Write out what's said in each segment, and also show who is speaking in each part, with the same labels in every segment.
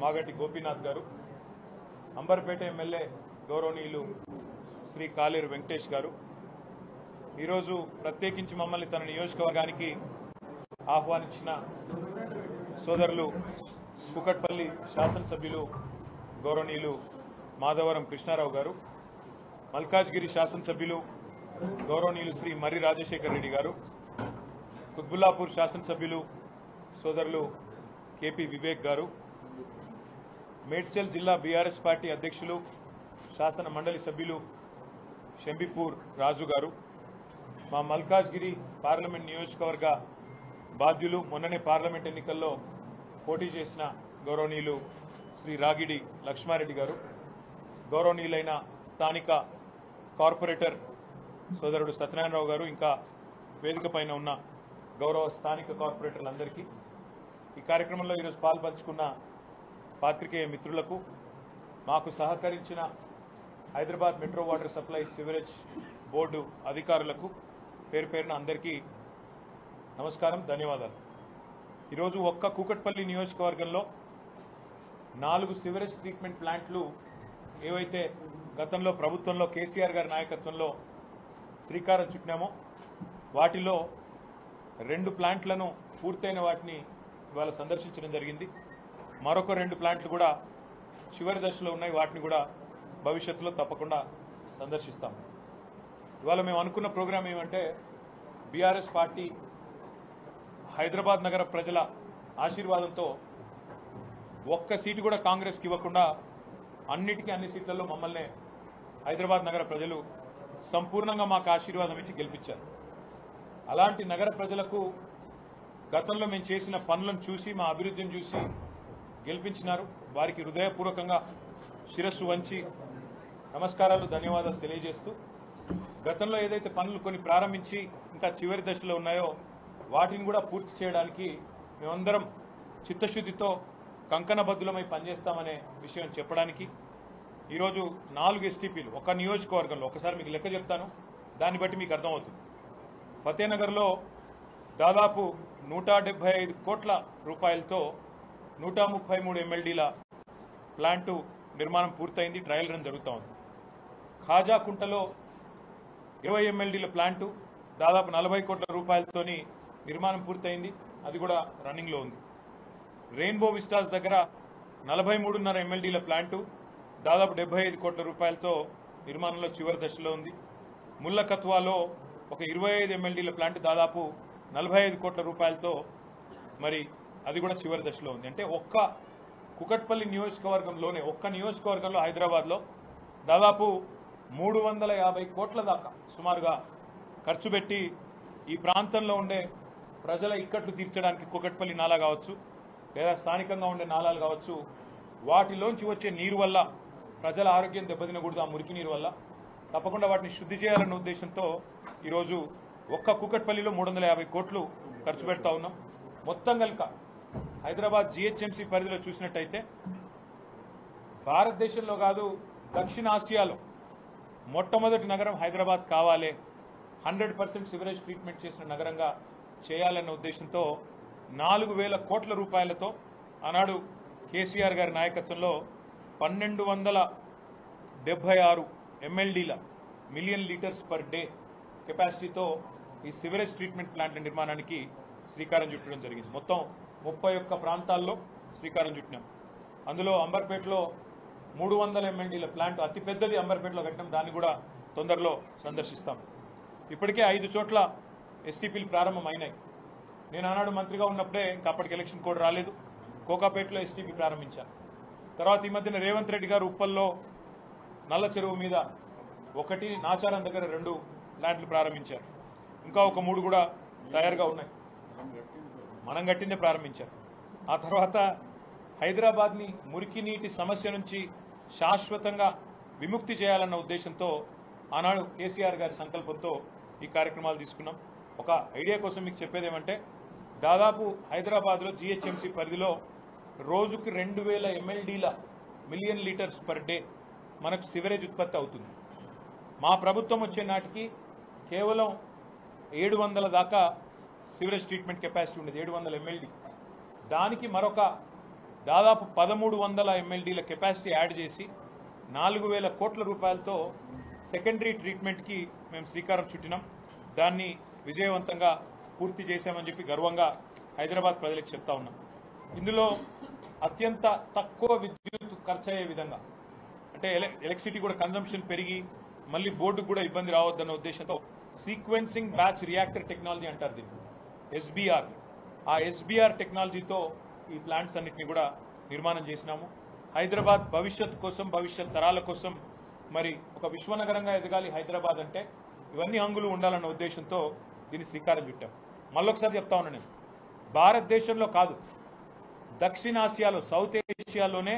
Speaker 1: మాగంటి గోపీనాథ్ గారు, అంబర్పేట ఎమ్మెల్యే గౌరవనీయులు శ్రీ కాలేరు వెంకటేష్ గారు, ఈరోజు ప్రత్యేకించి మమ్మల్ని తన నియోజకవర్గానికి ఆహ్వానించిన సోదరులు కూకట్పల్లి శాసనసభ్యులు గౌరవనీయులు మాధవరం కృష్ణారావు గారు, మల్కాజ్గిరి శాసనసభ్యులు గౌరవనీయులు శ్రీ మర్రి రాజశేఖర్ రెడ్డి గారు, కుత్బుల్లాపూర్ శాసనసభ్యులు సోదరులు కేపీ వివేక్ గారు, మేడ్చల్ జిల్లా బీఆర్ఎస్ పార్టీ అధ్యక్షులు శాసన మండలి సభ్యులు షంబిపూర్ రాజు గారు, మా మల్కాజ్గిరి పార్లమెంట్ నియోజకవర్గ బాధ్యులు, మొన్ననే పార్లమెంట్ ఎన్నికల్లో పోటీ చేసిన గౌరవనీయులు శ్రీ రాగిడి లక్ష్మారెడ్డి గారు, గౌరవనీయులైన స్థానిక కార్పొరేటర్ సోదరుడు సత్యనారాయణరావు గారు, ఇంకా వేదిక పైన ఉన్న గౌరవ స్థానిక కార్పొరేటర్లందరికీ, ఈ కార్యక్రమంలో ఈరోజు పాల్పంచుకున్న పాత్రికేయ మిత్రులకు, మాకు సహకరించిన Hyderabad metro water supply sewerage board అధికారులకు పేరు పేరున అందరికీ నమస్కారం, ధన్యవాదాలు. ఈరోజు ఒక్క కూకట్పల్లి నియోజకవర్గంలో 4 సివరేజ్ ట్రీట్మెంట్ ప్లాంట్లు ఏవైతే గతంలో ప్రభుత్వంలో కేసీఆర్ గారి నాయకత్వంలో శ్రీకారం చుట్టినామో వాటిలో 2 ప్లాంట్లను పూర్తయిన వాటిని ఇవాళ సందర్శించడం జరిగింది. మరొక 2 ప్లాంట్లు కూడా చివరి దశలో ఉన్నాయి, వాటిని కూడా భవిష్యత్తులో తప్పకుండా సందర్శిస్తాం. ఇవాళ మేము అనుకున్న ప్రోగ్రాం ఏమంటే, బీఆర్ఎస్ పార్టీ హైదరాబాద్ నగర ప్రజల ఆశీర్వాదంతో ఒక్క సీటు కూడా కాంగ్రెస్కి ఇవ్వకుండా అన్నిటికీ అన్ని సీట్లలో మమ్మల్ని హైదరాబాద్ నగర ప్రజలు సంపూర్ణంగా మాకు ఆశీర్వాదం ఇచ్చి గెలిపించారు. అలాంటి నగర ప్రజలకు గతంలో మేము చేసిన పనులను చూసి, మా అభివృద్ధిని చూసి గెలిపించినారు. వారికి హృదయపూర్వకంగా శిరస్సు వంచి నమస్కారాలు, ధన్యవాదాలు తెలియజేస్తూ, గతంలో ఏదైతే పనులు కొన్ని ప్రారంభించి ఇంకా చివరి దశలో ఉన్నాయో వాటిని కూడా పూర్తి చేయడానికి మేమందరం చిత్తశుద్ధితో కంకణబద్ధులమై పనిచేస్తామనే విషయం చెప్పడానికి ఈరోజు 4 ఎస్టీపీలు ఒక నియోజకవర్గంలో, ఒకసారి మీకు లెక్క చెప్తాను, దాన్ని బట్టి మీకు అర్థమవుతుంది. ఫతేనగర్లో దాదాపు 175 కోట్ల రూపాయలతో 133 MLDల ప్లాంటు నిర్మాణం పూర్తయింది, ట్రయల్ రన్ జరుగుతూ ఉంది. ఖాజాకుంటలో 20 MLDల ప్లాంటు దాదాపు 40 కోట్ల రూపాయలతోని నిర్మాణం పూర్తయింది, అది కూడా రన్నింగ్లో ఉంది. రెయిన్బో విస్టాస్ దగ్గర 43.5 MLDల ప్లాంటు దాదాపు 75 కోట్ల రూపాయలతో నిర్మాణంలో చివరి దశలో ఉంది. ముల్లకత్వాలో ఒక 25 MLDల ప్లాంట్ దాదాపు 45 కోట్ల రూపాయలతో మరి అది కూడా చివరి దశలో ఉంది. అంటే ఒక్క కూకట్పల్లి నియోజకవర్గంలోనే, ఒక్క నియోజకవర్గంలో హైదరాబాద్లో దాదాపు 350 కోట్ల దాకా సుమారుగా ఖర్చు పెట్టి ఈ ప్రాంతంలో ఉండే ప్రజల ఇక్కట్లు తీర్చడానికి కూకట్పల్లి నాలా కావచ్చు, లేదా స్థానికంగా ఉండే నాలాలు కావచ్చు, వాటిలోంచి వచ్చే నీరు వల్ల ప్రజల ఆరోగ్యం దెబ్బతినకూడదు. ఆ మురికి నీరు వల్ల తప్పకుండా వాటిని శుద్ధి చేయాలన్న ఉద్దేశంతో ఈరోజు ఒక్క కూకట్పల్లిలో 350 కోట్లు ఖర్చు పెడతా ఉన్నాం. మొత్తం కనుక హైదరాబాద్ జీహెచ్ఎంసీ పరిధిలో చూసినట్టయితే భారతదేశంలో కాదు, దక్షిణాసియాలో మొట్టమొదటి నగరం హైదరాబాద్ కావాలి, 100% సివరేజ్ ట్రీట్మెంట్ చేసిన నగరంగా చేయాలన్న ఉద్దేశంతో 4,000 కోట్ల రూపాయలతో ఆనాడు కేసీఆర్ గారి నాయకత్వంలో 1276 MLDల మిలియన్ లీటర్స్ పర్ డే కెపాసిటీతో ఈ సివరేజ్ ట్రీట్మెంట్ ప్లాంట్ల నిర్మాణానికి శ్రీకారం చుట్టడం జరిగింది. మొత్తం 31 ప్రాంతాల్లో శ్రీకారం చుట్టినాం. అందులో అంబర్పేటలో 300 MLDల ప్లాంట్ అతిపెద్దది అంబర్పేటలో కట్టినాం, దాన్ని కూడా తొందరలో సందర్శిస్తాం. ఇప్పటికే 5 చోట్ల ఎస్టీపీలు ప్రారంభమైనాయి. నేను ఆనాడు మంత్రిగా ఉన్నప్పుడే, ఇంకా అప్పటికి ఎలక్షన్ కోడ్ రాలేదు, కోకాపేటలో ఎస్టీపీ ప్రారంభించాను. తర్వాత ఈ మధ్యన రేవంత్ రెడ్డి గారు ఉప్పల్లో నల్ల చెరువు మీద 1, నాచారం దగ్గర 2 ప్లాంట్లు ప్రారంభించారు. ఇంకా ఒక 3 కూడా తయారుగా ఉన్నాయి, మనం కట్టిందే ప్రారంభించారు. ఆ తర్వాత హైదరాబాద్ని మురికి నీటి సమస్య నుంచి శాశ్వతంగా విముక్తి చేయాలన్న ఉద్దేశంతో ఆనాడు కేసీఆర్ గారి సంకల్పంతో ఈ కార్యక్రమాలు తీసుకున్నాం. ఒక ఐడియా కోసం మీకు చెప్పేదేమంటే, దాదాపు హైదరాబాద్లో జీహెచ్ఎంసీ పరిధిలో రోజుకి 2000 MLDల మిలియన్ లీటర్స్ పర్ డే మనకు సివరేజ్ ఉత్పత్తి అవుతుంది. మా ప్రభుత్వం వచ్చే నాటికి కేవలం 700 దాకా సివరేజ్ ట్రీట్మెంట్ కెపాసిటీ ఉండేది, 700 MLD. దానికి మరొక దాదాపు 1300 MLDల కెపాసిటీ యాడ్ చేసి 4000 కోట్ల రూపాయలతో సెకండరీ ట్రీట్మెంట్కి మేము శ్రీకారం చుట్టినాం. దాన్ని విజయవంతంగా పూర్తి చేశామని చెప్పి గర్వంగా హైదరాబాద్ ప్రజలకు చెప్తా ఉన్నాం. ఇందులో అత్యంత తక్కువ విద్యుత్ ఖర్చు అయ్యే విధంగా, అంటే ఎలక్ట్రిసిటీ కూడా కన్జంప్షన్ పెరిగి మళ్ళీ బోర్డుకు కూడా ఇబ్బంది రావద్దన్న ఉద్దేశంతో సీక్వెన్సింగ్ బ్యాచ్ రియాక్టర్ టెక్నాలజీ అంటారు దీన్ని, SBR. ఆ SBR టెక్నాలజీతో ఈ ప్లాంట్స్ అన్నింటినీ కూడా నిర్మాణం చేసినాము. హైదరాబాద్ భవిష్యత్ కోసం, భవిష్యత్ తరాల కోసం మరి ఒక విశ్వనగరంగా ఎదగాలి హైదరాబాద్ అంటే ఇవన్నీ హంగులు ఉండాలన్న ఉద్దేశంతో దీన్ని శ్రీకారం చుట్టాం. మళ్ళొకసారి చెప్తా ఉన్నా, నేను భారతదేశంలో కాదు, దక్షిణాసియాలో, సౌత్ ఏషియాలోనే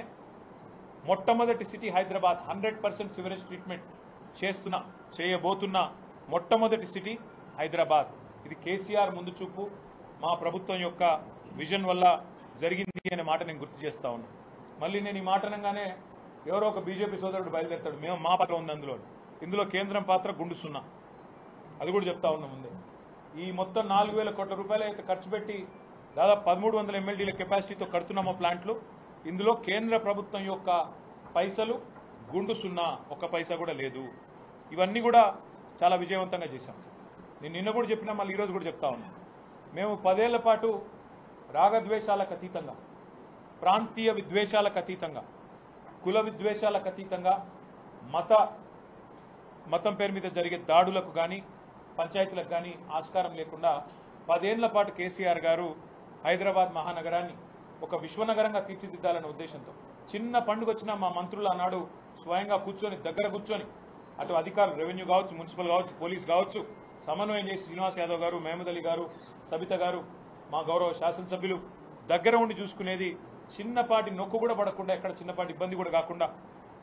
Speaker 1: మొట్టమొదటి సిటీ హైదరాబాద్. 100% సివరేజ్ ట్రీట్మెంట్ చేయబోతున్న మొట్టమొదటి సిటీ హైదరాబాద్. ఇది కేసీఆర్ ముందు చూపు, మా ప్రభుత్వం యొక్క విజన్ వల్ల జరిగింది అనే మాట నేను గుర్తు చేస్తా ఉన్నా. మళ్ళీ నేను ఈ మాట అనగానే ఎవరో ఒక బీజేపీ సోదరుడు బయలుదేరుతాడు, మా పాత్ర ఉంది ఇందులో కేంద్రం పాత్ర గుండు సున్నా. అది కూడా చెప్తా ఉన్నా ముందే. ఈ మొత్తం 4000 కోట్ల రూపాయలు అయితే ఖర్చు పెట్టి దాదాపు 1300 MLDల కెపాసిటీతో కడుతున్నామో ప్లాంట్లు, ఇందులో కేంద్ర ప్రభుత్వం యొక్క పైసలు గుండు సున్నా, ఒక్క పైసా కూడా లేదు. ఇవన్నీ కూడా చాలా విజయవంతంగా చేశాం. నేను నిన్న కూడా చెప్పినా, మళ్ళీ ఈరోజు కూడా చెప్తా ఉన్నా. మేము 10 ఏళ్ల పాటు రాగద్వేషాలకు అతీతంగా, ప్రాంతీయ విద్వేషాలకు అతీతంగా, కుల విద్వేషాలకు అతీతంగా, మతం పేరు మీద జరిగే దాడులకు కానీ, పంచాయతీలకు కానీ ఆస్కారం లేకుండా 10 ఏళ్ల పాటు కేసీఆర్ గారు హైదరాబాద్ మహానగరాన్ని ఒక విశ్వనగరంగా తీర్చిదిద్దాలనే ఉద్దేశంతో చిన్న పండుగ వచ్చినా మా మంత్రులు ఆనాడు స్వయంగా దగ్గర కూర్చొని అటు అధికారులు, రెవెన్యూ కావచ్చు, మున్సిపల్ కావచ్చు, పోలీస్ కావచ్చు, సమన్వయం చేసి శ్రీనివాస్ యాదవ్ గారు, మహమూద్ అలీ గారు, సబిత గారు, మా గౌరవ శాసనసభ్యులు దగ్గర ఉండి చూసుకునేది. చిన్నపాటి నొక్కు కూడా పడకుండా, ఎక్కడ చిన్నపాటి ఇబ్బంది కూడా కాకుండా,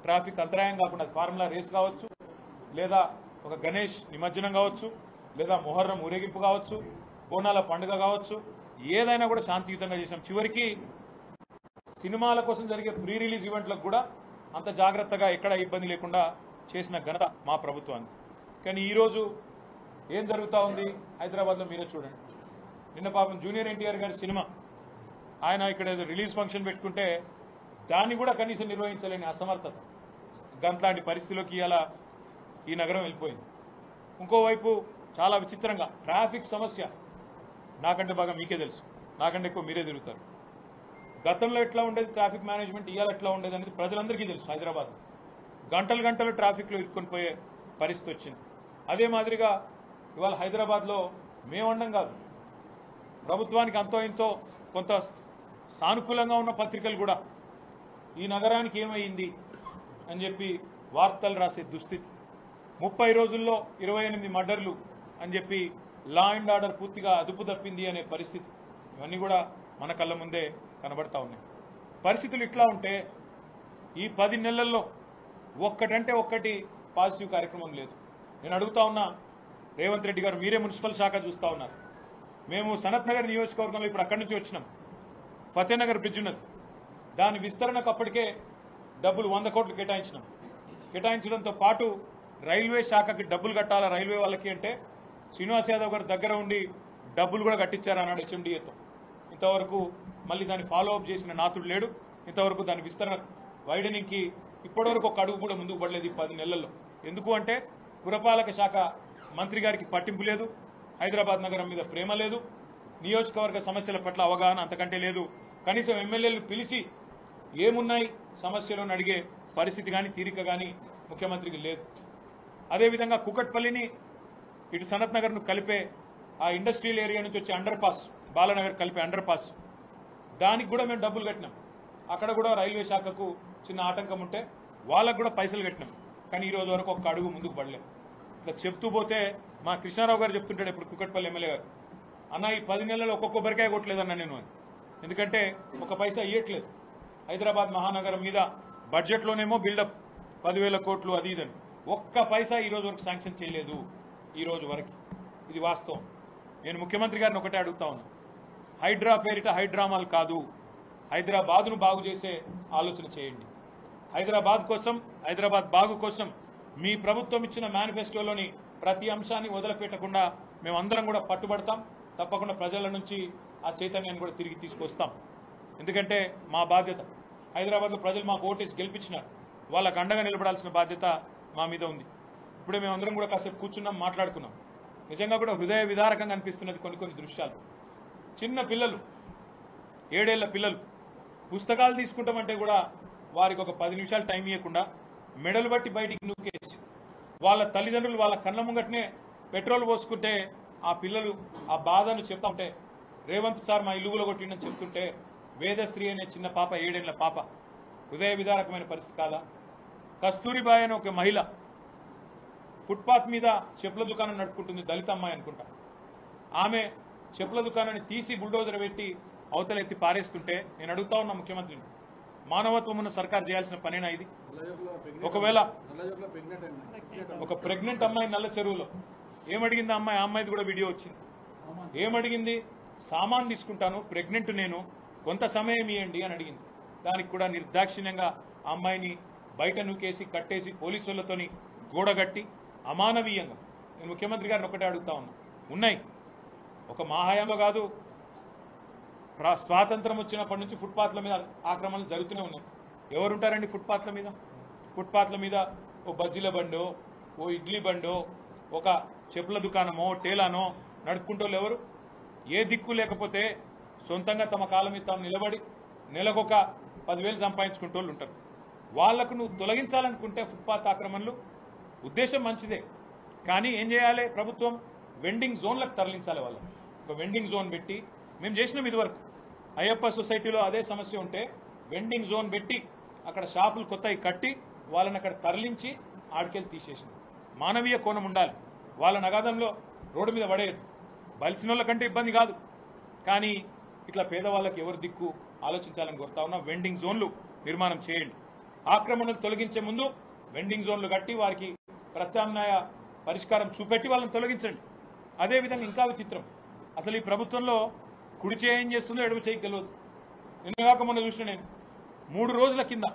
Speaker 1: ట్రాఫిక్ అంతరాయం కాకుండా, ఫార్ములా రేస్ కావచ్చు, లేదా ఒక గణేష్ నిమజ్జనం కావచ్చు, లేదా మొహర్రం ఊరేగింపు కావచ్చు, బోనాల పండుగ కావచ్చు, ఏదైనా కూడా శాంతియుతంగా చేసినాం. చివరికి సినిమాల కోసం జరిగే ప్రీ రిలీజ్ ఈవెంట్లకు కూడా అంత జాగ్రత్తగా ఎక్కడ ఇబ్బంది లేకుండా చేసిన ఘనత మా ప్రభుత్వానికి. కానీ ఈరోజు ఏం జరుగుతూ ఉంది హైదరాబాద్లో మీరే చూడండి. నిన్న పాపం జూనియర్ ఎన్టీఆర్ గారి సినిమా ఆయన ఇక్కడ ఏదో రిలీజ్ ఫంక్షన్ పెట్టుకుంటే దాన్ని కూడా కనీసం నిర్వహించలేని అసమర్థత, గంట్లాంటి పరిస్థితిలోకి ఇలా ఈ నగరం వెళ్ళిపోయింది. ఇంకోవైపు చాలా విచిత్రంగా ట్రాఫిక్ సమస్య నాకంటే బాగా మీకే తెలుసు, నాకంటే ఎక్కువ మీరే తిరుగుతారు. గతంలో ఎట్లా ఉండేది ట్రాఫిక్ మేనేజ్మెంట్, ఇవాళ ఎట్లా ఉండేది అనేది ప్రజలందరికీ తెలుసు. హైదరాబాద్ గంటలు ట్రాఫిక్లో ఇరుక్కొని పోయే పరిస్థితి వచ్చింది. అదే మాదిరిగా ఇవాళ హైదరాబాద్లో మేమండం కాదు, ప్రభుత్వానికి అంతో ఇంతో కొంత సానుకూలంగా ఉన్న పత్రికలు కూడా ఈ నగరానికి ఏమైంది అని చెప్పి వార్తలు రాసే దుస్థితి. 30 రోజుల్లో 28 మర్డర్లు అని చెప్పి లా అండ్ ఆర్డర్ పూర్తిగా అదుపు తప్పింది అనే పరిస్థితి. ఇవన్నీ కూడా మన కళ్ళ ముందే కనబడతా ఉన్నాయి. పరిస్థితులు ఇట్లా ఉంటే ఈ 10 నెలల్లో ఒక్కటంటే ఒక్కటి పాజిటివ్ కార్యక్రమం లేదు. నేను అడుగుతా ఉన్నా రేవంత్ రెడ్డి గారు, మీరే మున్సిపల్ శాఖ చూస్తూ ఉన్నారు. మేము సనత్ నగర్ నియోజకవర్గంలో ఇప్పుడు అక్కడి నుంచి వచ్చినాం. ఫతేనగర్ బ్రిడ్జ్ ఉన్నది, దాని విస్తరణకు అప్పటికే డబ్బులు 100 కోట్లు కేటాయించడంతో పాటు రైల్వే శాఖకి డబ్బులు కట్టాలా రైల్వే వాళ్ళకి అంటే శ్రీనివాస్ యాదవ్ గారు దగ్గర ఉండి డబ్బులు కూడా కట్టించారన్నాడు HMDAతో. ఇంతవరకు మళ్ళీ దాన్ని ఫాలో అప్ చేసిన నాతుడు లేడు. ఇంతవరకు దాని విస్తరణ వైడనింగ్కి ఇప్పటివరకు ఒక అడుగు కూడా ముందుకు పడలేదు ఈ 10 నెలల్లో. ఎందుకు అంటే పురపాలక శాఖ మంత్రి గారికి పట్టింపు లేదు, హైదరాబాద్ నగరం మీద ప్రేమ లేదు, నియోజకవర్గ సమస్యల పట్ల అవగాహన అంతకంటే లేదు. కనీసం ఎమ్మెల్యేలు పిలిచి ఏమున్నాయి సమస్యలు అని అడిగే పరిస్థితి కానీ తీరిక కానీ ముఖ్యమంత్రికి లేదు. అదేవిధంగా కుకట్పల్లిని ఇటు సనత్ నగర్ను కలిపే ఆ ఇండస్ట్రియల్ ఏరియా నుంచి వచ్చే అండర్ పాస్, బాలనగర్ కలిపే అండర్ పాస్, దానికి కూడా మేము డబ్బులు కట్టినాం. అక్కడ కూడా రైల్వే శాఖకు చిన్న ఆటంకం ఉంటే వాళ్ళకు కూడా పైసలు కట్టినాం. కానీ ఈ రోజు వరకు ఒక్క అడుగు ముందుకు పడలేం. ఇట్లా చెప్తూ పోతే మా కృష్ణారావు గారు చెప్తుంటాడు ఇప్పుడు కుకట్పల్లి ఎమ్మెల్యే గారు, అన్న ఈ 10 నెలల్లో ఒక్కొక్క కొబ్బరికాయ కొట్టలేదన్న నేను, ఎందుకంటే ఒక పైసా ఇయ్యట్లేదు. హైదరాబాద్ మహానగరం మీద బడ్జెట్లోనేమో బిల్డప్ 10,000 కోట్లు అది ఇదని, ఒక్క పైసా ఈ రోజు వరకు శాంక్షన్ చేయలేదు ఈ రోజు వరకు. ఇది వాస్తవం. నేను ముఖ్యమంత్రి గారిని ఒకటే అడుగుతా ఉన్నా, హైడ్రా పేరిట హైడ్రామాలు కాదు, హైదరాబాద్ను బాగు చేసే ఆలోచన చేయండి. హైదరాబాద్ కోసం, హైదరాబాద్ బాగు కోసం మీ ప్రభుత్వం ఇచ్చిన మేనిఫెస్టోలోని ప్రతి అంశాన్ని వదిలిపెట్టకుండా మేమందరం కూడా పట్టుబడతాం. తప్పకుండా ప్రజల నుంచి ఆ చైతన్యాన్ని కూడా తిరిగి తీసుకొస్తాం. ఎందుకంటే మా బాధ్యత. హైదరాబాద్లో ప్రజలు మాకు ఓటేసి గెలిపించినారు, వాళ్ళకు అండగా నిలబడాల్సిన బాధ్యత మా మీద ఉంది. ఇప్పుడే మేమందరం కూడా కాసేపు కూర్చున్నాం, మాట్లాడుకున్నాం. నిజంగా కూడా హృదయ విదారకంగా అనిపిస్తున్నది కొన్ని దృశ్యాలు. చిన్న పిల్లలు, 7 ఏళ్ల పిల్లలు పుస్తకాలు తీసుకుంటామంటే కూడా వారికి ఒక 10 నిమిషాలు టైం ఇవ్వకుండా మెడలు బట్టి బయటికి నూకేసి వాళ్ళ తల్లిదండ్రులు వాళ్ళ కళ్ళ ముంగటనే పెట్రోల్ పోసుకుంటే ఆ పిల్లలు ఆ బాధను చెప్తా ఉంటే, రేవంత్ సార్ మా ఇల్లు కొట్టిండని చెప్తుంటే వేదశ్రీ అనే చిన్న పాప, 7 ఏళ్ల పాప, హృదయ విదారకమైన పరిస్థితి కాదా? కస్తూరిబాయి అనే ఒక మహిళ ఫుట్పాత్ మీద చెప్పుల దుకాణం నడుపుకుంటుంది, దళిత అమ్మాయి అనుకుంటా. ఆమె చెప్పుల దుకాణాన్ని తీసి బుల్డోజర్ పెట్టి అవతల ఎత్తి పారేస్తుంటే నేను అడుగుతా ఉన్నా ముఖ్యమంత్రిని, మానవత్వం ఉన్న సర్కార్ చేయాల్సిన పనేనా ఇది? ఒకవేళ ఒక ప్రెగ్నెంట్ అమ్మాయి నల్ల చెరువులో ఏమడిగింది ఆ అమ్మాయిది కూడా వీడియో వచ్చింది. ఏమడిగింది? సామాన్ తీసుకుంటాను, ప్రెగ్నెంట్ నేను, కొంత సమయం ఇవ్వండి అని అడిగింది. దానికి కూడా నిర్దాక్షిణ్యంగా ఆ అమ్మాయిని బయట నూకేసి కట్టేసి పోలీసు వాళ్ళతోని గోడగట్టి అమానవీయంగా. నేను ముఖ్యమంత్రి గారిని ఒకటే అడుగుతా ఉన్నా, ఉన్నాయి ఒక మా హయాంలో కాదు, స్వాతంత్రం వచ్చినప్పటి నుంచి ఫుట్పాత్ల మీద ఆక్రమణలు జరుగుతూనే ఉన్నాయి. ఎవరుంటారండి ఫుట్పాత్ల మీద? ఫుట్పాత్ల మీద ఓ బజ్జీల బండో, ఓ ఇడ్లీ బండో, ఒక చెప్పుల దుకాణమో, టేలానో నడుపుకుంటోళ్ళు ఎవరు? ఏ దిక్కు లేకపోతే సొంతంగా తమ కాలం మీద తాము నిలబడి నెలకొక 10,000 సంపాదించుకుంటోళ్ళు ఉంటారు. వాళ్లకు నువ్వు తొలగించాలనుకుంటే ఫుట్పాత్ ఆక్రమణలు ఉద్దేశం మంచిదే, కానీ ఏం చేయాలి? ప్రభుత్వం వెండింగ్ జోన్లకు తరలించాలి. వాళ్ళని ఒక వెండింగ్ జోన్ పెట్టి, మేము చేసినాం ఇదివరకు అయ్యప్ప సొసైటీలో అదే సమస్య ఉంటే వెండింగ్ జోన్ పెట్టి అక్కడ షాపులు కొత్తవి కట్టి వాళ్ళని అక్కడ తరలించి ఆడికెళ్ళి తీసేసింది. మానవీయ కోణం ఉండాలి. వాళ్ళ నగాదంలో రోడ్డు మీద పడేయద్దు. బలిసిన వాళ్ళకంటే ఇబ్బంది కాదు, కానీ ఇట్లా పేదవాళ్ళకి ఎవరు దిక్కు ఆలోచించాలని కోరుతా ఉన్నా. వెండింగ్ జోన్లు నిర్మాణం చేయండి. ఆక్రమణలు తొలగించే ముందు వెండింగ్ జోన్లు కట్టి వారికి ప్రత్యామ్నాయ పరిష్కారం చూపెట్టి వాళ్ళని తొలగించండి. అదేవిధంగా ఇంకా విచిత్రం, అసలు ఈ ప్రభుత్వంలో కుడి చేయి ఏం చేస్తుందో ఎడమ చేయి తెలియదు. నిన్నగాక మొన్న చూసిన నేను 3 రోజుల కింద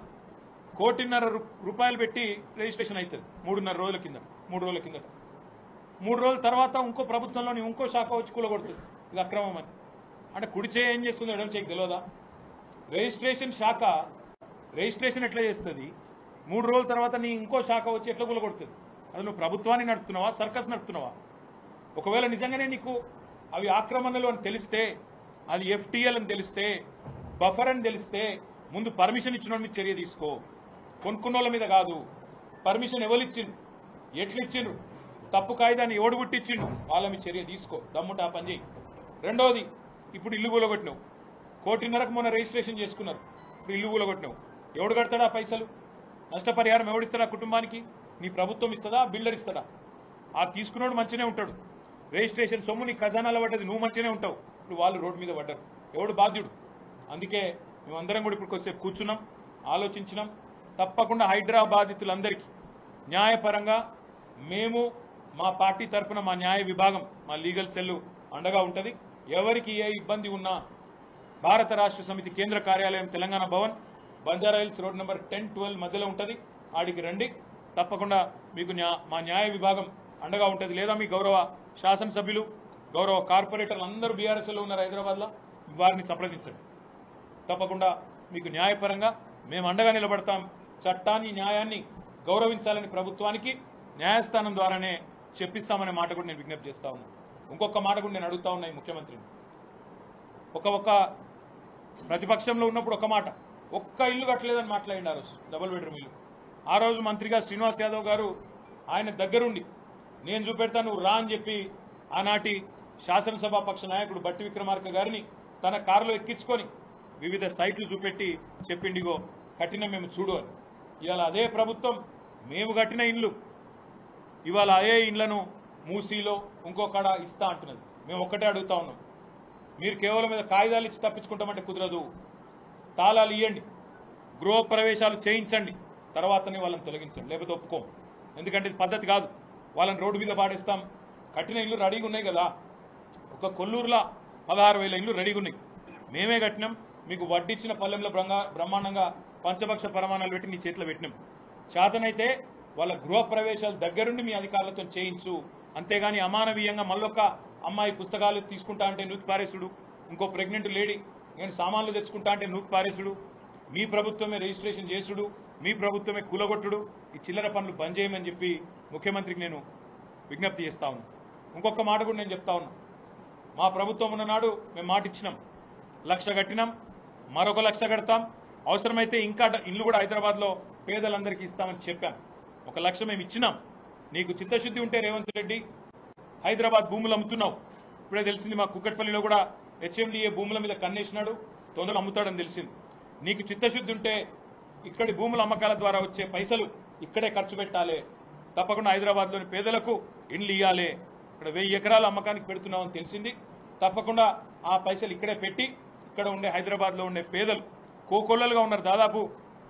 Speaker 1: 1,50,00,000 రూపాయలు పెట్టి రిజిస్ట్రేషన్ అవుతుంది. 3.5 రోజుల కింద, 3 రోజుల కిందట. 3 రోజుల తర్వాత ఇంకో ప్రభుత్వంలోని ఇంకో శాఖ వచ్చి కూలగొడుతుంది, ఇది అక్రమం అని. అంటే కుడి చేయి ఏం చేస్తుందో ఎడమ చేయికి తెలియదా? రిజిస్ట్రేషన్ శాఖ రిజిస్ట్రేషన్ ఎట్లా చేస్తుంది? 3 రోజుల తర్వాత నీ ఇంకో శాఖ వచ్చి ఎట్లా కూలగొడుతుంది? అది నువ్వు ప్రభుత్వాన్ని నడుపుతున్నావా, సర్కస్ నడుపుతున్నావా? ఒకవేళ నిజంగానే నీకు అవి ఆక్రమణలు అని తెలిస్తే, అది FTL అని తెలిస్తే, బఫర్ అని తెలిస్తే ముందు పర్మిషన్ ఇచ్చిన మీద చర్య తీసుకో. కొనుక్కున్న వాళ్ళ మీద కాదు. పర్మిషన్ ఎవరిచ్చిండు, ఎట్లిచ్చిండ్రు, తప్పు కాయిదాన్ని ఎవడు గుట్టిచ్చిండు, వాళ్ళ మీద చర్య తీసుకో. దమ్ముంటే ఆ పని చేయి. రెండోది, ఇప్పుడు ఇల్లు కూలగొట్టినావు. 1,50,00,000 మొన్న రిజిస్ట్రేషన్ చేసుకున్నారు, ఇప్పుడు ఇల్లు కూలగొట్టినావు. ఎవడు కడతాడా పైసలు? నష్టపరిహారం ఎవడిస్తాడా కుటుంబానికి? నీ ప్రభుత్వం ఇస్తుందా, బిల్డర్ ఇస్తాడా? ఆ తీసుకున్నాడు మంచిగానే ఉంటాడు. రిజిస్ట్రేషన్ సొమ్ము నీ ఖజానాలో పడ్డది, నువ్వు మంచిగానే ఉంటావు. ఇప్పుడు వాళ్ళు రోడ్డు మీద పడ్డారు, ఎవడు బాధ్యుడు? అందుకే మేమందరం కూడా ఇప్పుడు కొద్దిసేపు కూర్చున్నాం, ఆలోచించినాం. తప్పకుండా హైడ్రా బాధితులందరికీ న్యాయపరంగా మేము మా పార్టీ తరఫున మా న్యాయ విభాగం, మా లీగల్ సెల్లు అండగా ఉంటుంది. ఎవరికి ఏ ఇబ్బంది ఉన్నా భారత రాష్ట్ర సమితి కేంద్ర కార్యాలయం తెలంగాణ భవన్, బంజారాహిల్స్ రోడ్ నెంబర్ 10-12 మధ్యలో ఉంటుంది. ఆడికి రండి, తప్పకుండా మీకు మా న్యాయ విభాగం అండగా ఉంటుంది. లేదా మీ గౌరవ శాసనసభ్యులు, గౌరవ కార్పొరేటర్లు అందరూ బీఆర్ఎస్లో ఉన్నారు హైదరాబాద్లో, వారిని సంప్రదించండి. తప్పకుండా మీకు న్యాయపరంగా మేము అండగా నిలబడతాం. చట్టాన్ని, న్యాయాన్ని గౌరవించాలని ప్రభుత్వానికి న్యాయస్థానం ద్వారానే చెప్పిస్తామనే మాట కూడా నేను విజ్ఞప్తి చేస్తా ఉన్నాను. ఇంకొక మాట కూడా నేను అడుగుతా ఉన్నా ఈ ముఖ్యమంత్రిని. ఒక ప్రతిపక్షంలో ఉన్నప్పుడు ఒక మాట, ఒక్క ఇల్లు కట్టలేదని మాట్లాడింది ఆ రోజు, డబుల్ బెడ్రూమ్ ఇల్లు. ఆ రోజు మంత్రిగా శ్రీనివాస్ యాదవ్ గారు ఆయన దగ్గరుండి నేను చూపెడతాను నువ్వు రా అని చెప్పి ఆనాటి శాసనసభాపక్ష నాయకుడు బట్టి విక్రమార్క గారిని తన కారులో ఎక్కించుకొని వివిధ సైట్లు చూపెట్టి చెప్పిండిగో కట్టిన మేము చూడు అని. ఇవాళ అదే ప్రభుత్వం మేము కట్టిన ఇండ్లు ఇవాళ అదే ఇండ్లను మూసీలో ఇంకొకడ ఇస్తా అంటున్నది. మేము ఒక్కటే అడుగుతా ఉన్నాం, మీరు కేవలం మీద కాగితాలు ఇచ్చి తప్పించుకుంటామంటే కుదరదు. తాళాలు ఇవ్వండి, గృహప్రవేశాలు చేయించండి, తర్వాతనే వాళ్ళని తొలగించండి, లేకపోతే ఒప్పుకోం. ఎందుకంటే ఇది పద్ధతి కాదు. వాళ్ళని రోడ్డు మీద పాడేస్తాం. కట్టిన ఇల్లు రెడీగా ఉన్నాయి కదా, ఒక కొల్లూరులో 16,000 ఇల్లు రెడీగా ఉన్నాయి, మేమే కట్టినాం. మీకు వడ్డిచ్చిన పల్లెంలో బ్రహ్మాండంగా పంచపక్ష ప్రమాణాలు పెట్టి నీ చేతిలో పెట్టినాం. చేతనైతే వాళ్ళ గృహప్రవేశాలు దగ్గరుండి మీ అధికారులతో చేయించు. అంతేగాని అమానవీయంగా మళ్ళొక్క అమ్మాయి పుస్తకాలు తీసుకుంటా అంటే నూతి పారేసుడు, ఇంకో ప్రెగ్నెంట్ లేడీ నేను సామాన్లు తెచ్చుకుంటా అంటే నూకు పారేసుడు, మీ ప్రభుత్వమే రిజిస్ట్రేషన్ చేసుడు, మీ ప్రభుత్వమే కూలగొట్టుడు, ఈ చిల్లర పనులు బంద్ చేయమని చెప్పి ముఖ్యమంత్రికి నేను విజ్ఞప్తి చేస్తా ఉన్నా. ఇంకొక మాట కూడా నేను చెప్తా ఉన్నా. మా ప్రభుత్వం ఉన్ననాడు మేము మాట ఇచ్చినాం, 1,00,000 కట్టినాం, మరొక 1,00,000 కడతాం, అవసరమైతే ఇంకా ఇల్లు కూడా హైదరాబాద్లో పేదలందరికీ ఇస్తామని చెప్పాం. 1,00,000 మేము ఇచ్చినాం. నీకు చిత్తశుద్ధి ఉంటే రేవంత్ రెడ్డి హైదరాబాద్ భూములు అమ్ముతున్నావు. ఇప్పుడే తెలిసింది మా కుక్కట్పల్లిలో కూడా హెచ్ఎండిఏ భూముల మీద కన్నేసినాడు, తొందరగా అమ్ముతాడని తెలిసింది. నీకు చిత్తశుద్ధి ఉంటే ఇక్కడి భూముల అమ్మకాల ద్వారా వచ్చే పైసలు ఇక్కడే ఖర్చు పెట్టాలి. తప్పకుండా హైదరాబాద్లోని పేదలకు ఇండ్లు ఇవ్వాలి. ఇక్కడ 1000 ఎకరాల అమ్మకానికి పెడుతున్నామని తెలిసింది. తప్పకుండా ఆ పైసలు ఇక్కడే పెట్టి ఇక్కడ ఉండే హైదరాబాద్లో ఉండే పేదలు కోకొల్లలుగా ఉన్నారు. దాదాపు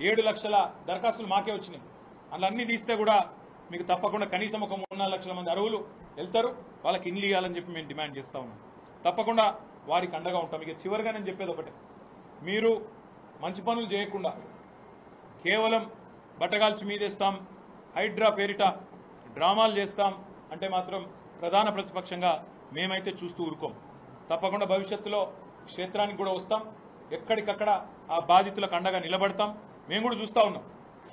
Speaker 1: 7 లక్షల దరఖాస్తులు మాకే వచ్చినాయి. అలా అన్ని తీస్తే కూడా మీకు తప్పకుండా కనీసం ఒక 3-4 లక్షల మంది అర్హులు వెళ్తారు. వాళ్ళకి ఇండ్లు ఇవ్వాలని చెప్పి మేము డిమాండ్ చేస్తా ఉన్నాం. తప్పకుండా వారికి అండగా ఉంటాం. ఇక చివరిగా నేను చెప్పేది ఒకటే, మీరు మంచి పనులు చేయకుండా కేవలం బట్టగాల్చి మీదేస్తాం, హైడ్రా పేరిట డ్రామాలు చేస్తాం అంటే మాత్రం ప్రధాన ప్రతిపక్షంగా మేమైతే చూస్తూ ఊరుకోం. తప్పకుండా భవిష్యత్తులో క్షేత్రానికి కూడా వస్తాం, ఎక్కడికక్కడ ఆ బాధితులకు అండగా నిలబడతాం. మేము కూడా చూస్తూ ఉన్నాం.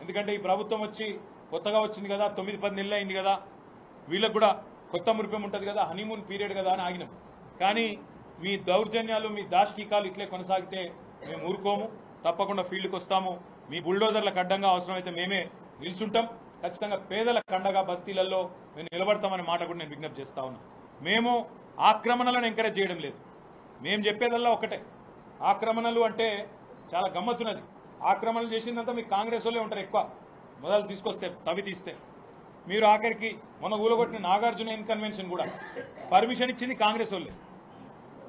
Speaker 1: ఎందుకంటే ఈ ప్రభుత్వం వచ్చి కొత్తగా వచ్చింది కదా, 9-10 నెలలు అయింది కదా, వీళ్ళకు కూడా కొత్త మురిపం ఉంటుంది కదా, హనీమూన్ పీరియడ్ కదా అని ఆగినాం. కానీ మీ దౌర్జన్యాలు, మీ దాష్టీకాలు ఇట్లే కొనసాగితే మేము ఊరుకోము. తప్పకుండా ఫీల్డ్కి వస్తాము. మీ బుల్డోజర్లకు అడ్డంగా అవసరమైతే మేమే నిల్చుంటాం. ఖచ్చితంగా పేదలకు అండగా బస్తీలలో మేము నిలబడతామనే మాట కూడా నేను విజ్ఞప్తి చేస్తా ఉన్నా. మేము ఆక్రమణలను ఎంకరేజ్ చేయడం లేదు. మేము చెప్పేదల్లా ఒకటే, ఆక్రమణలు అంటే చాలా గమ్మత్తున్నది. ఆక్రమణలు చేసిందంతా మీకు కాంగ్రెస్ వాళ్ళే ఉంటారు ఎక్కువ, మొదలు తీసుకొస్తే తవి తీస్తే. మీరు ఆఖరికి మొన్న కూలగొట్టిన నాగార్జున కన్వెన్షన్ కూడా పర్మిషన్ ఇచ్చింది కాంగ్రెస్ వాళ్ళే.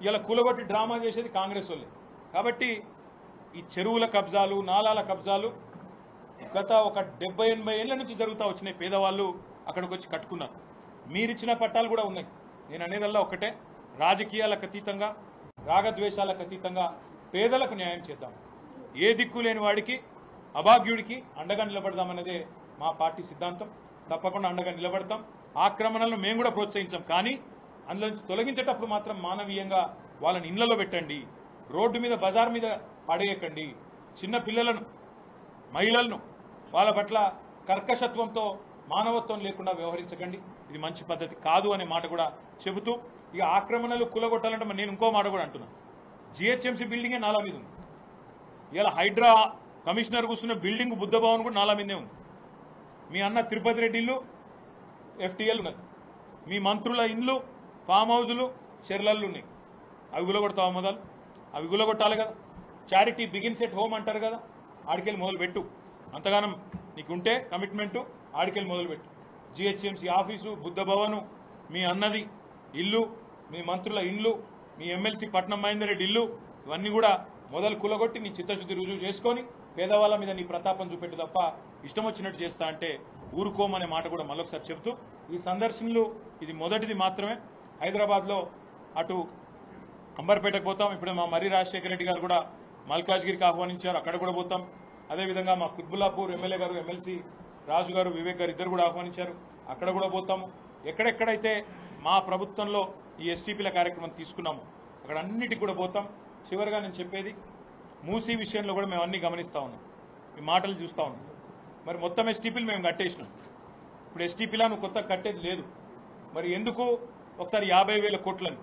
Speaker 1: ఇలా కూలగొట్టి డ్రామా చేసేది కాంగ్రెస్ వాళ్ళే. కాబట్టి ఈ చెరువుల కబ్జాలు, నాలాల కబ్జాలు గత ఒక 70-80 ఏళ్ల నుంచి జరుగుతూ వచ్చినాయి. పేదవాళ్ళు అక్కడికి వచ్చి కట్టుకున్నారు. మీరిచ్చిన పట్టాలు కూడా ఉన్నాయి. నేను అనేదల్లా ఒకటే, రాజకీయాలకు అతీతంగా, రాగద్వేషాలకు అతీతంగా పేదలకు న్యాయం చేద్దాం. ఏ దిక్కు లేని వాడికి, అభాగ్యుడికి అండగా నిలబడదామన్నదే మా పార్టీ సిద్ధాంతం. తప్పకుండా అండగా నిలబడతాం. ఆక్రమణలను మేము కూడా ప్రోత్సహించాం. కానీ అందులో నుంచి తొలగించేటప్పుడు మాత్రం మానవీయంగా వాళ్ళని ఇళ్లలో పెట్టండి, రోడ్డు మీద బజార్ మీద పడేయకండి. చిన్న పిల్లలను, మహిళలను వాళ్ళ పట్ల కర్కశత్వంతో, మానవత్వం లేకుండా వ్యవహరించకండి. ఇది మంచి పద్ధతి కాదు అనే మాట కూడా చెబుతూ, ఇక ఆక్రమణలు కూలగొట్టాలంటే నేను ఇంకో మాట కూడా అంటున్నాను. జిహెచ్ఎంసీ బిల్డింగే నాలా మీద ఉంది. ఇలా హైడ్రా కమిషనర్ కూర్చున్న బిల్డింగ్ బుద్ధ భవన్ కూడా నాలా మీదే ఉంది. మీ అన్న తిరుపతి రెడ్డి ఇల్లు FTL ఉన్నది. మీ మంత్రుల ఇండ్లు, ఫామ్ హౌజులు, చెర్లళ్ళు ఉన్నాయి. అవి గులగొడతావా? మొదలు అవి గులగొట్టాలి కదా. చారిటీ బిగిన్స్ ఎట్ హోమ్ అంటారు కదా, ఆడికెళ్ళి మొదలుపెట్టు. అంతగానం నీకుంటే కమిట్మెంటు, ఆడికెళ్ళి మొదలుపెట్టు. జిహెచ్ఎంసీ ఆఫీసు, బుద్ధ భవను, మీ అన్నది ఇల్లు, మీ మంత్రుల ఇండ్లు, మీ ఎమ్మెల్సీ పట్నం మహేందర్ రెడ్డి ఇల్లు, ఇవన్నీ కూడా మొదలు కులగొట్టి నీ చిత్తశుద్ధి రుజువు చేసుకొని పేదవాళ్ళ మీద నీ ప్రతాపం చూపెట్టు తప్ప ఇష్టం వచ్చినట్టు చేస్తా అంటే ఊరుకోమనే మాట కూడా మళ్ళొకసారి చెప్తూ, ఈ సందర్శనలు ఇది మొదటిది మాత్రమే. హైదరాబాద్లో అటు అంబర్పేటకు పోతాం. ఇప్పుడు మా మర్రి రాజశేఖర రెడ్డి గారు కూడా మల్కాజ్గిరికి ఆహ్వానించారు, అక్కడ కూడా పోతాం. అదేవిధంగా మా కుత్బుల్లాపూర్ ఎమ్మెల్యే గారు, ఎమ్మెల్సీ రాజు గారు, వివేక్ గారు ఇద్దరు కూడా ఆహ్వానించారు, అక్కడ కూడా పోతాము. ఎక్కడెక్కడైతే మా ప్రభుత్వంలో ఈ ఎస్టీపీల కార్యక్రమం తీసుకున్నాము అక్కడ అన్నిటికి కూడా పోతాం. చివరిగా నేను చెప్పేది, మూసీ విషయంలో కూడా మేము అన్ని గమనిస్తూ ఉన్నాం, మీ మాటలు చూస్తూ ఉన్నాం. మరి మొత్తం ఎస్టీపీలు మేము కట్టేసినాం. ఇప్పుడు ఎస్టీపీలా నువ్వు కొత్తగా కట్టేది లేదు. మరి ఎందుకు ఒకసారి 50,000 కోట్లని,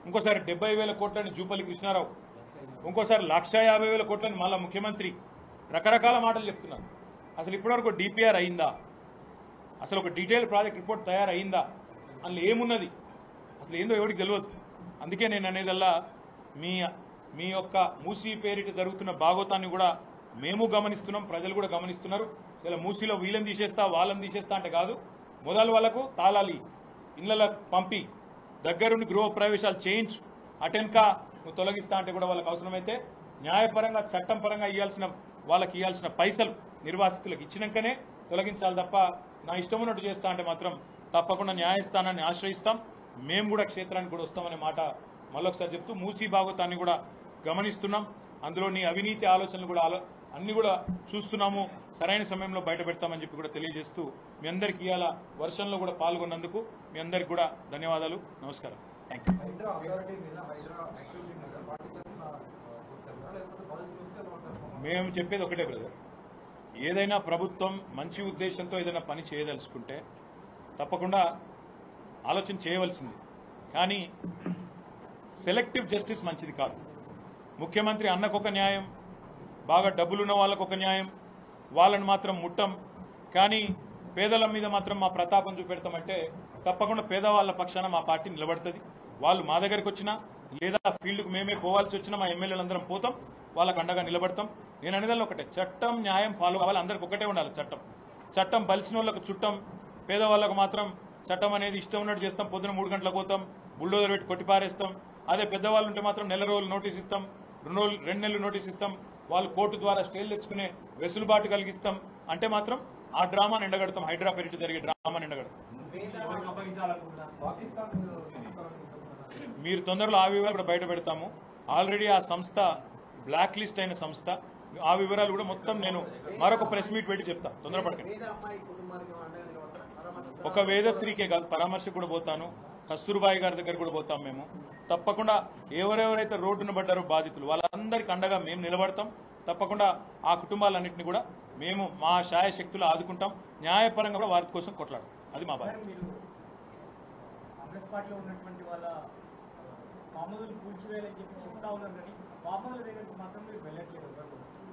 Speaker 1: ఇంకోసారి 70,000 కోట్లని జూపల్లి కృష్ణారావు, ఇంకోసారి 1,50,000 కోట్లని మళ్ళా ముఖ్యమంత్రి రకరకాల మాటలు చెప్తున్నారు. అసలు ఇప్పటివరకు డిపిఆర్ అయిందా? అసలు ఒక డీటెయిల్ ప్రాజెక్ట్ రిపోర్ట్ తయారైందా? అందులో ఏమున్నది? అసలు ఏందో ఎవరికి తెలియదు. అందుకే నేను అనేదల్లా మీ యొక్క మూసీ పేరిట జరుగుతున్న భాగోతాన్ని కూడా మేము గమనిస్తున్నాం, ప్రజలు కూడా గమనిస్తున్నారు. ఇలా మూసీలో వీళ్ళని తీసేస్తా, వాళ్ళని తీసేస్తా అంటే కాదు, మొదలు వాళ్ళకు తాళాలి, ఇళ్లకు పంపి, దగ్గరుండి గృహ ప్రవేశాలు చేయించు, అటెన్కా నువ్వు తొలగిస్తా అంటే కూడా వాళ్ళకి అవసరమైతే న్యాయపరంగా, చట్టం పరంగా వాళ్ళకి ఇవ్వాల్సిన పైసలు నిర్వాసితులకు ఇచ్చినాకనే తొలగించాలి తప్ప నా ఇష్టం ఉన్నట్టు చేస్తా అంటే మాత్రం తప్పకుండా న్యాయస్థానాన్ని ఆశ్రయిస్తాం. మేము కూడా క్షేత్రానికి కూడా వస్తామనే మాట మళ్ళొకసారి చెప్తూ, మూసీ భాగోతాన్ని కూడా గమనిస్తున్నాం. అందులో నీ అవినీతి ఆలోచనలు కూడా అన్ని కూడా చూస్తున్నాము. సరైన సమయంలో బయట పెడతామని చెప్పి కూడా తెలియజేస్తూ, మీ అందరికీ ఇవాళ వర్షంలో కూడా పాల్గొన్నందుకు మీ అందరికీ కూడా ధన్యవాదాలు. నమస్కారం. Thank you. మేము చెప్పేది ఒకటే బ్రదర్, ఏదైనా ప్రభుత్వం మంచి ఉద్దేశంతో ఏదైనా పని చేయదలుచుకుంటే తప్పకుండా ఆలోచన చేయవలసింది. కానీ సెలెక్టివ్ జస్టిస్ మంచిది కాదు. ముఖ్యమంత్రి అన్నకొక న్యాయం, బాగా డబ్బులున్న వాళ్ళకు ఒక న్యాయం, వాళ్ళని మాత్రం ముట్టం, కానీ పేదల మీద మాత్రం మా ప్రతాపం చూపెడతామంటే తప్పకుండా పేదవాళ్ళ పక్షాన మా పార్టీ నిలబడుతుంది. వాళ్ళు మా దగ్గరికి వచ్చినా లేదా ఫీల్డ్కు మేమే పోవాల్సి వచ్చినా మా ఎమ్మెల్యేలందరం పోతాం, వాళ్ళకు అండగా నిలబడతాం. నేను అనేదాన్ని ఒకటే, చట్టం న్యాయం ఫాలో కావాలి, అందరికి ఒకటే ఉండాలి. చట్టం బలిసిన వాళ్ళకు చుట్టం, పేదవాళ్ళకు మాత్రం చట్టం అనేది ఇష్టం ఉన్నట్టు చేస్తాం. పొద్దున 3 గంటలకు పోతాం, బుల్డోజర్ పెట్టి కొట్టిపారేస్తాం. అదే పెద్దవాళ్ళు ఉంటే మాత్రం నెల రోజులు నోటీస్ ఇస్తాం, 2 నెలలు నోటీస్ ఇస్తాం, వాళ్ళు కోర్టు ద్వారా స్టేలు తెచ్చుకునే వెసులుబాటు కలిగిస్తాం. అంటే మాత్రం ఆ డ్రామాని ఎండగడతాం, హైడ్రా పేరిట జరిగే డ్రామాని ఎండగడతాం. మీరు తొందరలో ఆ వివరాలు కూడా బయట పెడతాము. ఆల్రెడీ ఆ సంస్థ బ్లాక్ లిస్ట్ అయిన సంస్థ, ఆ వివరాలు కూడా మొత్తం నేను మరొక ప్రెస్ మీట్ పెట్టి చెప్తాను, తొందరపడకండి. ఒక వేదశ్రీకే కాదు, పరామర్శకు కూడా పోతాను, కస్తూర్బాయి గారి దగ్గర కూడా పోతాం. మేము తప్పకుండా ఎవరెవరైతే రోడ్డున పడ్డారో బాధితులు, వాళ్ళందరికీ అండగా మేము నిలబడతాం. తప్పకుండా ఆ కుటుంబాలన్నింటినీ కూడా మేము మా శాయశక్తులు ఆదుకుంటాం, న్యాయపరంగా కూడా వారి కోసం కొట్లాడతాం. అది మా బాధ్యత.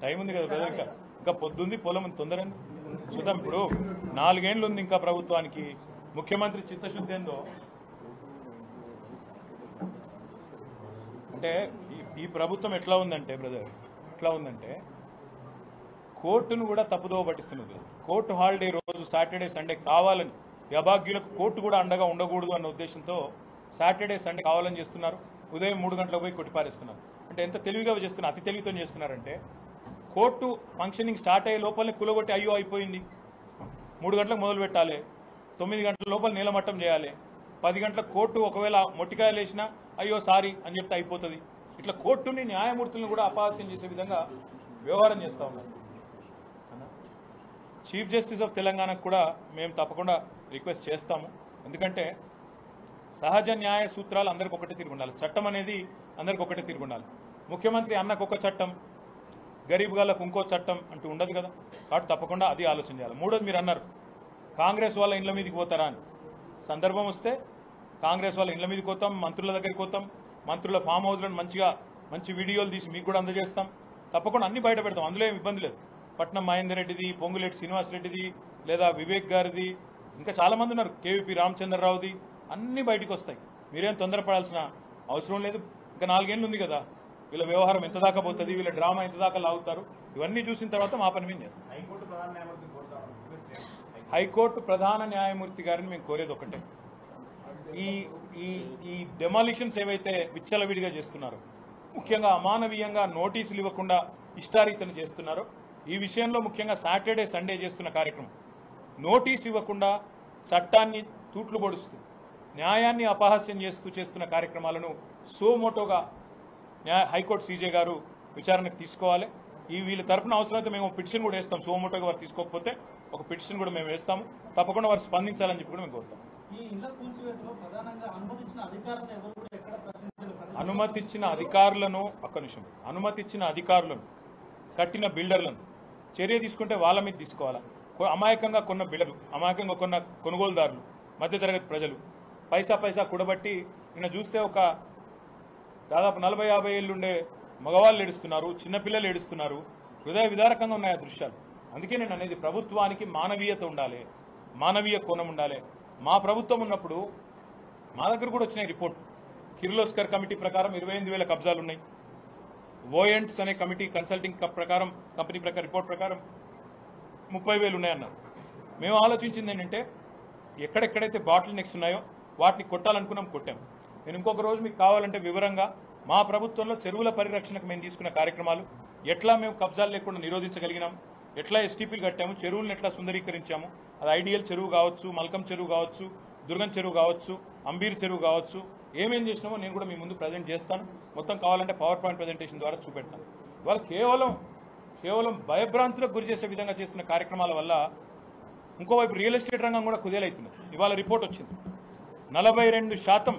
Speaker 1: టైం ఉంది కదా బ్రదర్, ఇంకా పొద్దుంది, పొలం ఉంది, తొందర చూద్దాం. ఇప్పుడు 4 ఏళ్ళు ఉంది ఇంకా ప్రభుత్వానికి. ముఖ్యమంత్రి చిత్తశుద్ధి ఏందో అంటే ఈ ప్రభుత్వం ఎట్లా ఉందంటే బ్రదర్, ఎట్లా ఉందంటే కోర్టును కూడా తప్పుదోవ పట్టిస్తున్నది. కోర్టు హాలిడే రోజు సాటర్డే సండే కావాలని, అభాగ్యులకు కోర్టు కూడా అండగా ఉండకూడదు అన్న ఉద్దేశంతో సాటర్డే సండే కావాలని చేస్తున్నారు. ఉదయం 3 గంటలకు పోయి కొట్టిపారేస్తున్నారు. అంటే ఎంత తెలివిగా చేస్తున్నారు, అతి తెలివితో చేస్తున్నారంటే కోర్టు ఫంక్షనింగ్ స్టార్ట్ అయ్యే లోపలనే కూలగొట్టి అయ్యో అయిపోయింది, 3 గంటలకు మొదలు పెట్టాలి, 9 గంటల లోపల నీలమట్టం చేయాలి, 10 గంటలకు కోర్టు ఒకవేళ మొట్టికాయలు వేసినా అయ్యో సారీ అని చెప్తే అయిపోతుంది. ఇట్లా కోర్టుని, న్యాయమూర్తులను కూడా అపహాస్యం చేసే విధంగా వ్యవహారం చేస్తూ ఉన్నారు. చీఫ్ జస్టిస్ ఆఫ్ తెలంగాణకు కూడా మేము తప్పకుండా రిక్వెస్ట్ చేస్తాము. ఎందుకంటే సహజ న్యాయ సూత్రాలు అందరికి ఒకటే తీరు ఉండాలి, చట్టం అనేది అందరికి ఒకటే తీరు ఉండాలి. ముఖ్యమంత్రి అన్నకు ఒక చట్టం, గరీబ్ గాళ్ళకు ఇంకో చట్టం అంటూ ఉండదు కదా. కాబట్టి తప్పకుండా అది ఆలోచన చేయాలి. మూడోది, మీరు అన్నారు కాంగ్రెస్ వాళ్ళ ఇండ్ల మీదకి పోతారా అని. సందర్భం వస్తే కాంగ్రెస్ వాళ్ళ ఇండ్ల మీదకి పోతాం, మంత్రుల దగ్గరికి పోతాం, మంత్రుల ఫామ్ హౌస్లను మంచి వీడియోలు తీసి మీకు కూడా అందజేస్తాం. తప్పకుండా అన్ని బయట పెడతాం, అందులో ఏం ఇబ్బంది లేదు. పట్నం మహేందర్ రెడ్డిది, పొంగులేటి శ్రీనివాస్ రెడ్డిది, లేదా వివేక్ గారిది, ఇంకా చాలా మంది ఉన్నారు, కేవీపీ రామచంద్రరావుది, అన్ని బయటకు వస్తాయి. మీరేం తొందరపడాల్సిన అవసరం లేదు. ఇంకా 4 ఏళ్ళు ఉంది కదా, వీళ్ళ వ్యవహారం ఎంత దాకా పోతుంది, వీళ్ళ డ్రామా ఎంత దాకా లాగుతారు, ఇవన్నీ చూసిన తర్వాత మా పని మేము చేస్తాం. హైకోర్టు ప్రధాన న్యాయమూర్తి గారిని మేము కోరేది ఒకటే, ఈ డెమాలిషన్స్ ఏవైతే విచ్చలవిడిగా చేస్తున్నారో, ముఖ్యంగా అమానవీయంగా నోటీసులు ఇవ్వకుండా ఇష్టారీతను చేస్తున్నారో, ఈ విషయంలో ముఖ్యంగా సాటర్డే సండే చేస్తున్న కార్యక్రమం, నోటీస్ ఇవ్వకుండా చట్టాన్ని తూట్లు పొడుస్తూ న్యాయాన్ని అపహాస్యం చేస్తున్న కార్యక్రమాలను సోమోటోగా హైకోర్టు సీజే గారు విచారణకు తీసుకోవాలి. వీళ్ళ తరపున అవసరమైతే మేము పిటిషన్ కూడా వేస్తాం. సోమోటోగా వారు తీసుకోకపోతే ఒక పిటిషన్ కూడా మేము వేస్తాము. తప్పకుండా వారు స్పందించాలని చెప్పి కూడా మేము కోరుతాం. అనుమతిచ్చిన అధికారులను కట్టిన బిల్డర్లను చర్య తీసుకుంటే వాళ్ళ మీద తీసుకోవాలా. అమాయకంగా కొన్న బిల్డర్లు, అమాయకంగా కొన్న కొనుగోలుదారులు, మధ్యతరగతి ప్రజలు పైసా కూడబట్టి నిన్న చూస్తే ఒక దాదాపు 40-50 ఏళ్ళుండే మగవాళ్ళు ఏడుస్తున్నారు, చిన్నపిల్లలు ఏడుస్తున్నారు. హృదయ విదారకంగా ఉన్నాయి ఆ దృశ్యాలు. అందుకే నేను అనేది, ప్రభుత్వానికి మానవీయత ఉండాలి, మానవీయ కోణం ఉండాలి. మా ప్రభుత్వం ఉన్నప్పుడు మా దగ్గర కూడా వచ్చినాయి రిపోర్ట్. కిర్లోస్కర్ కమిటీ ప్రకారం 28,000 కబ్జాలు ఉన్నాయి. ఓఎంట్స్ అనే కమిటీ కన్సల్టింగ్ కంపెనీ రిపోర్ట్ ప్రకారం 30,000 ఉన్నాయన్నారు. మేము ఆలోచించింది ఏంటంటే, ఎక్కడెక్కడైతే బాటిల్ నెక్స్ ఉన్నాయో వాటిని కొట్టాలనుకున్నాం, కొట్టాం. నేను ఇంకొక రోజు మీకు కావాలంటే వివరంగా మా ప్రభుత్వంలో చెరువుల పరిరక్షణకు మేము తీసుకున్న కార్యక్రమాలు, ఎట్లా మేము కబ్జాలు లేకుండా నిరోధించగలిగినాం, ఎట్లా ఎస్టీపీలు కట్టాము, చెరువులను ఎట్లా సుందరీకరించాము. అది ఐడియల్ చెరువు కావచ్చు, మల్కం చెరువు కావచ్చు, దుర్గం చెరువు కావచ్చు, అంబీర్ చెరువు కావచ్చు, ఏమేం చేసినామో నేను కూడా మీ ముందు ప్రజెంట్ చేస్తాను. మొత్తం కావాలంటే పవర్ పాయింట్ ప్రజెంటేషన్ ద్వారా చూపెడతాను. ఇవాళ కేవలం భయభ్రాంతులకు గురి చేసే విధంగా చేస్తున్న కార్యక్రమాల వల్ల ఇంకోవైపు రియల్ ఎస్టేట్ రంగం కూడా కుదేలవుతుంది. ఇవాళ రిపోర్ట్ వచ్చింది, 42%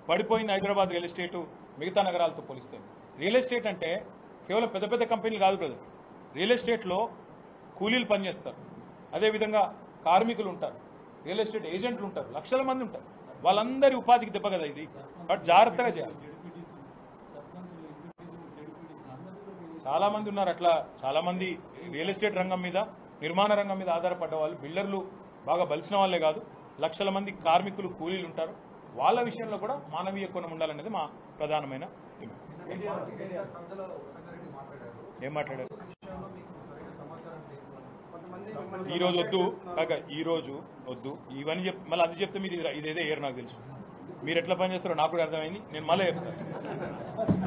Speaker 1: పడిపోయింది హైదరాబాద్ రియల్ ఎస్టేటు మిగతా నగరాలతో పోలిస్తే. రియల్ ఎస్టేట్ అంటే కేవలం పెద్ద కంపెనీలు కాదు బ్రదర్. రియల్ ఎస్టేట్లో కూలీలు పనిచేస్తారు, అదేవిధంగా కార్మికులు ఉంటారు, రియల్ ఎస్టేట్ ఏజెంట్లు ఉంటారు, లక్షల మంది ఉంటారు. వాళ్ళందరి ఉపాధికి దెబ్బ కదా ఇది. బట్ జాగ్రత్తగా చేయాలి. చాలా మంది ఉన్నారు అట్లా, చాలా మంది రియల్ ఎస్టేట్ రంగం మీద, నిర్మాణ రంగం మీద ఆధారపడ్డ వాళ్ళు, బిల్డర్లు బాగా బలిసిన వాళ్ళే కాదు, లక్షల మంది కార్మికులు కూలీలు ఉంటారు. వాళ్ళ విషయంలో కూడా మానవీయ కోణం ఉండాలనేది మా ప్రధానమైన డిమాండ్. ఏం మాట్లాడారు? ఈ రోజు వద్దు కాక, ఈ రోజు వద్దు ఇవన్నీ మళ్ళీ అది చెప్తే మీరు ఇదేదో ఏరు నాకు తెలుసు. మీరు ఎట్లా పనిచేస్తారో నాకు కూడా అర్థమైంది. నేను మళ్ళీ చెప్తాను.